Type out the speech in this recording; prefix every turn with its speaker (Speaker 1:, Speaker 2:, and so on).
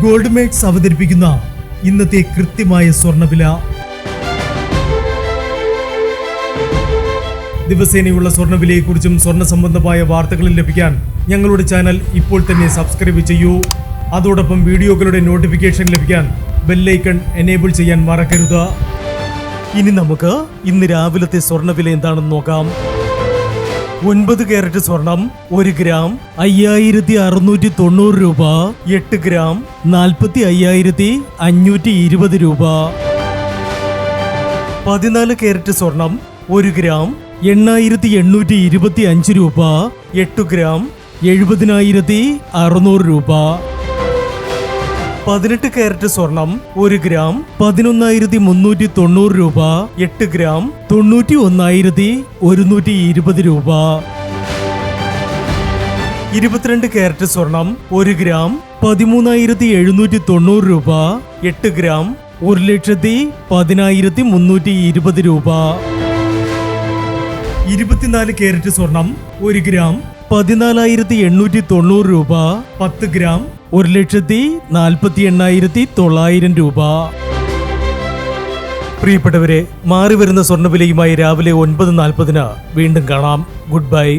Speaker 1: Gold makes അവതരിപ്പിക്കുന്ന ഇന്നത്തെ കൃത്യമായ സ്വർണ്ണവില. ദിവസേനയുള്ള സ്വർണ്ണവിലയെക്കുറിച്ചും സ്വർണ്ണ സംബന്ധമായ വാർത്തകളും ലഭിക്കാൻ ഞങ്ങളുടെ ചാനൽ ഇപ്പോൾ തന്നെ സബ്സ്ക്രൈബ് ചെയ്യൂ. അതോടൊപ്പം വീഡിയോകളുടെ നോട്ടിഫിക്കേഷൻ ലഭിക്കാൻ ബെല്ലൈക്കൺ എനേബിൾ ചെയ്യാൻ മറക്കരുത്. ഇനി നമുക്ക് ഇന്ന് രാവിലത്തെ സ്വർണ്ണവില എന്താണെന്ന് നോക്കാം. 9 കാരറ്റ് സ്വർണം 1 ഗ്രാം 5690 രൂപ. 8 ഗ്രാം 45,520 രൂപ. 14 കാരറ്റ് സ്വർണം 1 ഗ്രാം 8,825 രൂപ. 8 ഗ്രാം 70,600 രൂപ. 18 കാരറ്റ് സ്വർണം 1 ഗ്രാം 11,390 രൂപ. 8 ഗ്രാം 91,120 രൂപ. 22 കാരറ്റ് സ്വർണം 1 ഗ്രാം 13,790 രൂപ. 8 ഗ്രാം 1,10,320 രൂപ. 24 കാരറ്റ് സ്വർണം 1 ഗ്രാം 14,890 രൂപ. 10 ഗ്രാം 1,48,900 രൂപ. പ്രിയപ്പെട്ടവരെ, മാറി വരുന്ന സ്വർണ്ണവിലയുമായി രാവിലെ 9:40 വീണ്ടും കാണാം. Good bye.